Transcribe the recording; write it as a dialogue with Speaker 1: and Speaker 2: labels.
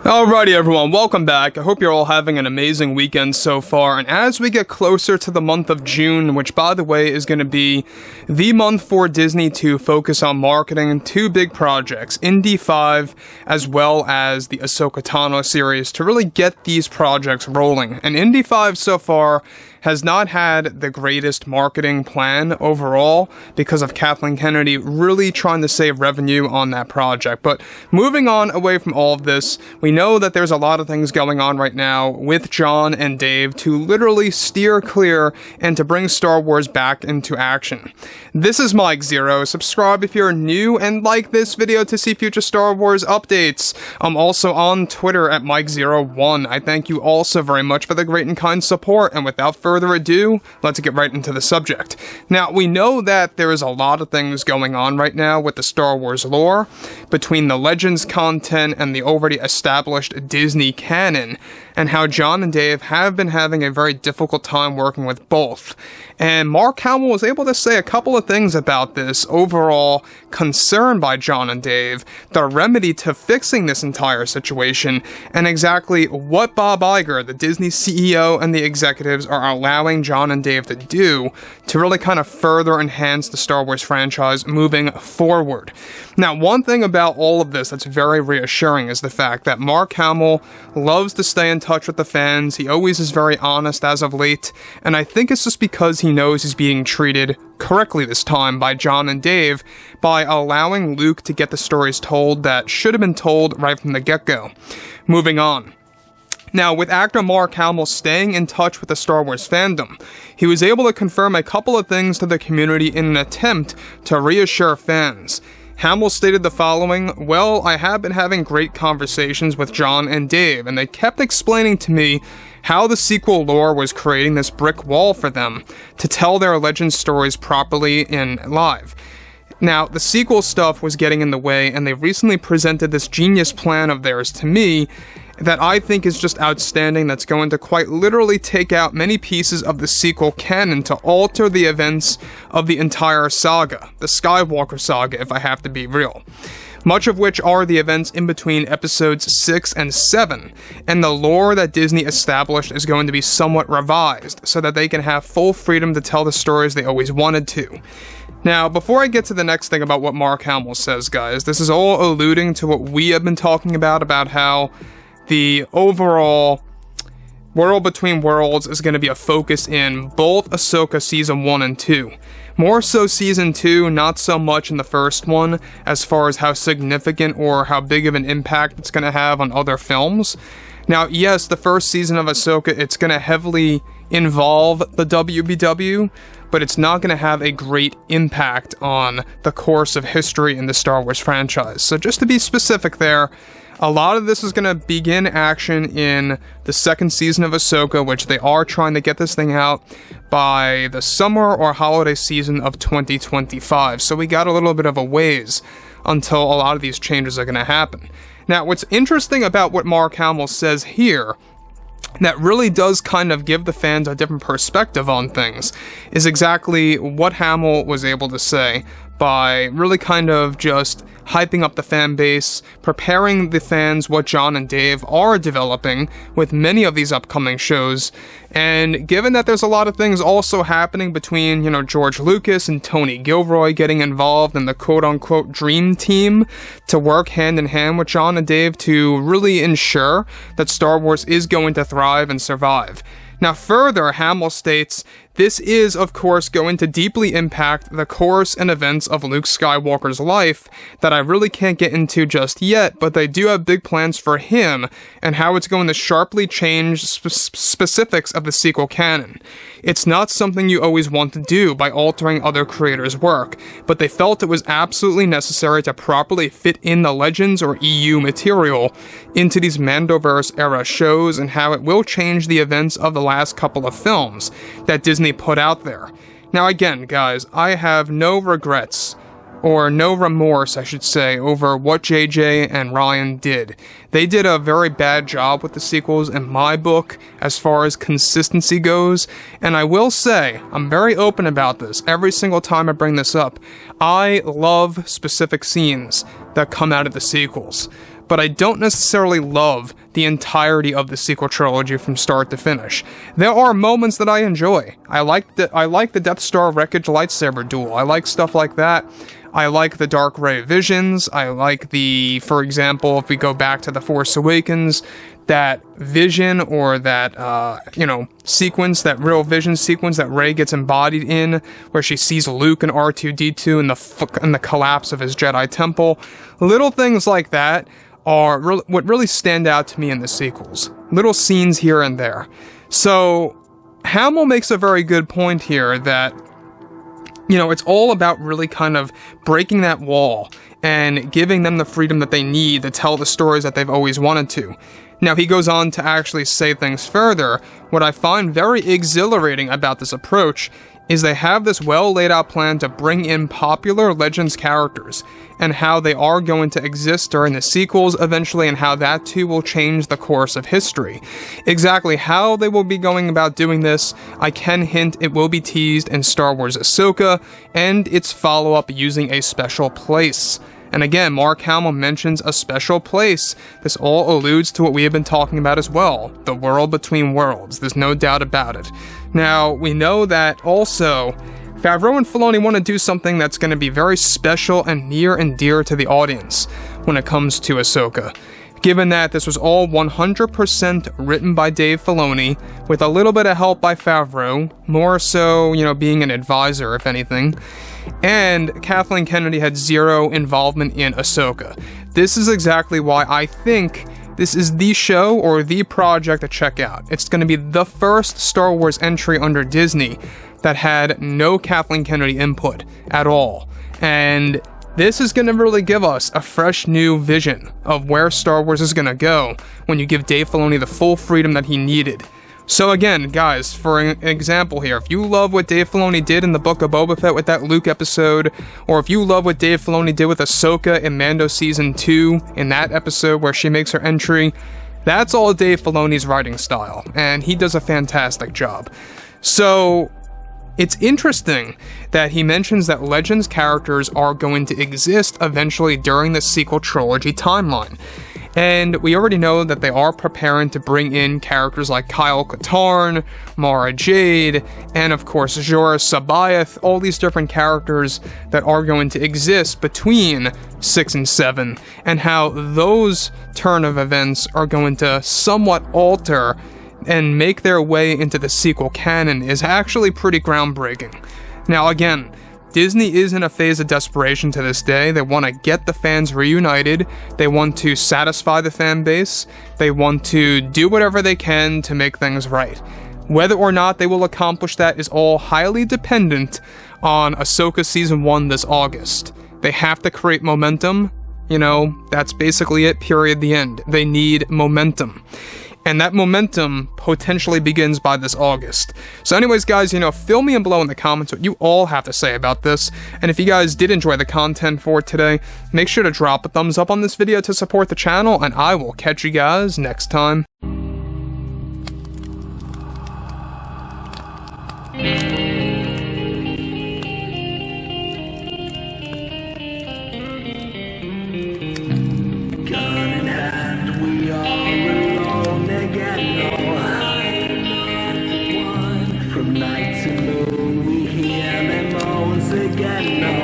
Speaker 1: Alrighty everyone, welcome back. I hope you're all having an amazing weekend so far, and as we get closer to the month of June, which by the way is going to be the month for Disney to focus on marketing two big projects, Indy 5 as well as the Ahsoka Tano series, to really get these projects rolling. And Indy 5 so far has not had the greatest marketing plan overall because of Kathleen Kennedy really trying to save revenue on that project. But moving on away from all of this, we know that there's a lot of things going on right now with John and Dave to literally steer clear and to bring Star Wars back into action. This is Mike Zero. Subscribe if you're new and like this video to see future Star Wars updates. I'm also on Twitter at Mike01. I thank you all so very much for the great and kind support, and without further ado, let's get right into the subject. Now, we know that there is a lot of things going on right now with the Star Wars lore, between the Legends content and the already established Disney canon, and how John and Dave have been having a very difficult time working with both. And Mark Hamill was able to say a couple of things about this overall concern by John and Dave, the remedy to fixing this entire situation, and exactly what Bob Iger, the Disney CEO, and the executives are allowing John and Dave to do to really kind of further enhance the Star Wars franchise moving forward. Now, one thing about all of this that's very reassuring is the fact that Mark Hamill loves to stay in touch with the fans. He always is very honest as of late, and I think it's just because he knows he's being treated correctly this time by John and Dave by allowing Luke to get the stories told that should have been told right from the get-go. Moving on. Now, with actor Mark Hamill staying in touch with the Star Wars fandom, he was able to confirm a couple of things to the community in an attempt to reassure fans. Hamill stated the following: "Well, I have been having great conversations with John and Dave, and they kept explaining to me how the sequel lore was creating this brick wall for them to tell their legend stories properly in live. Now, the sequel stuff was getting in the way, and they recently presented this genius plan of theirs to me that I think is just outstanding, that's going to quite literally take out many pieces of the sequel canon to alter the events of the entire saga, the Skywalker Saga, if I have to be real. Much of which are the events in between episodes 6 and 7, and the lore that Disney established is going to be somewhat revised, so that they can have full freedom to tell the stories they always wanted to." Now, before I get to the next thing about what Mark Hamill says, guys, this is all alluding to what we have been talking about how the overall World Between Worlds is going to be a focus in both Ahsoka Season 1 and 2. More so Season 2, not so much in the first one, as far as how significant or how big of an impact it's going to have on other films. Now, yes, the first season of Ahsoka, it's going to heavily involve the WBW, but it's not going to have a great impact on the course of history in the Star Wars franchise. So just to be specific there, a lot of this is going to begin action in the second season of Ahsoka, which they are trying to get this thing out by the summer or holiday season of 2025. So we got a little bit of a ways until a lot of these changes are going to happen. Now, what's interesting about what Mark Hamill says here that really does kind of give the fans a different perspective on things is exactly what Hamill was able to say by really kind of just hyping up the fan base, preparing the fans what John and Dave are developing with many of these upcoming shows, and given that there's a lot of things also happening between, George Lucas and Tony Gilroy getting involved in the quote-unquote dream team to work hand in hand with John and Dave to really ensure that Star Wars is going to thrive and survive. Now further, Hamill states, "This is, of course, going to deeply impact the course and events of Luke Skywalker's life that I really can't get into just yet, but they do have big plans for him and how it's going to sharply change specifics of the sequel canon. It's not something you always want to do by altering other creators' work, but they felt it was absolutely necessary to properly fit in the Legends or EU material into these Mandoverse-era shows and how it will change the events of the last couple of films that Disney put out there." Now again, guys, I have no regrets, or no remorse, I should say, over what JJ and Ryan did. They did a very bad job with the sequels in my book, as far as consistency goes, and I will say, I'm very open about this every single time I bring this up, I love specific scenes that come out of the sequels. but I don't necessarily love the entirety of the sequel trilogy from start to finish. There are moments that I enjoy. I like the Death Star wreckage lightsaber duel. I like stuff like that. I like the Dark Ray visions. I like for example, if we go back to The Force Awakens, that vision or that, sequence, that real vision sequence that Rey gets embodied in, where she sees Luke and R2-D2 and the collapse of his Jedi Temple. Little things like that are what really stand out to me in the sequels. Little scenes here and there. So, Hamill makes a very good point here that, it's all about really kind of breaking that wall and giving them the freedom that they need to tell the stories that they've always wanted to. Now, he goes on to actually say things further. What I find very exhilarating about this approach is they have this well laid out plan to bring in popular Legends characters and how they are going to exist during the sequels eventually, and how that too will change the course of history. Exactly how they will be going about doing this, I can hint it will be teased in Star Wars Ahsoka and its follow-up using a special place. And again, Mark Hamill mentions a special place. This all alludes to what we have been talking about as well, the world between worlds. There's no doubt about it. Now, we know that also Favreau and Filoni want to do something that's going to be very special and near and dear to the audience when it comes to Ahsoka. Given that this was all 100% written by Dave Filoni, with a little bit of help by Favreau, more so, being an advisor, if anything, and Kathleen Kennedy had zero involvement in Ahsoka. This is exactly why I think this is the show or the project to check out. It's going to be the first Star Wars entry under Disney that had no Kathleen Kennedy input at all. And this is going to really give us a fresh new vision of where Star Wars is going to go when you give Dave Filoni the full freedom that he needed. So again, guys, for an example here, if you love what Dave Filoni did in the Book of Boba Fett with that Luke episode, or if you love what Dave Filoni did with Ahsoka in Mando Season 2, in that episode where she makes her entry, that's all Dave Filoni's writing style, and he does a fantastic job. So, it's interesting that he mentions that Legends characters are going to exist eventually during the sequel trilogy timeline. And we already know that they are preparing to bring in characters like Kyle Katarn, Mara Jade, and of course Jorah Sabaoth, all these different characters that are going to exist between 6 and 7, and how those turn of events are going to somewhat alter and make their way into the sequel canon is actually pretty groundbreaking. Now again, Disney is in a phase of desperation to this day. They want to get the fans reunited. They want to satisfy the fan base. They want to do whatever they can to make things right. Whether or not they will accomplish that is all highly dependent on Ahsoka Season 1 this August. They have to create momentum. That's basically it, period, the end. They need momentum. And that momentum potentially begins by this August. So anyways, guys, fill me in below in the comments what you all have to say about this. And if you guys did enjoy the content for today, make sure to drop a thumbs up on this video to support the channel, and I will catch you guys next time.
Speaker 2: Night to moon, we hear them moans again.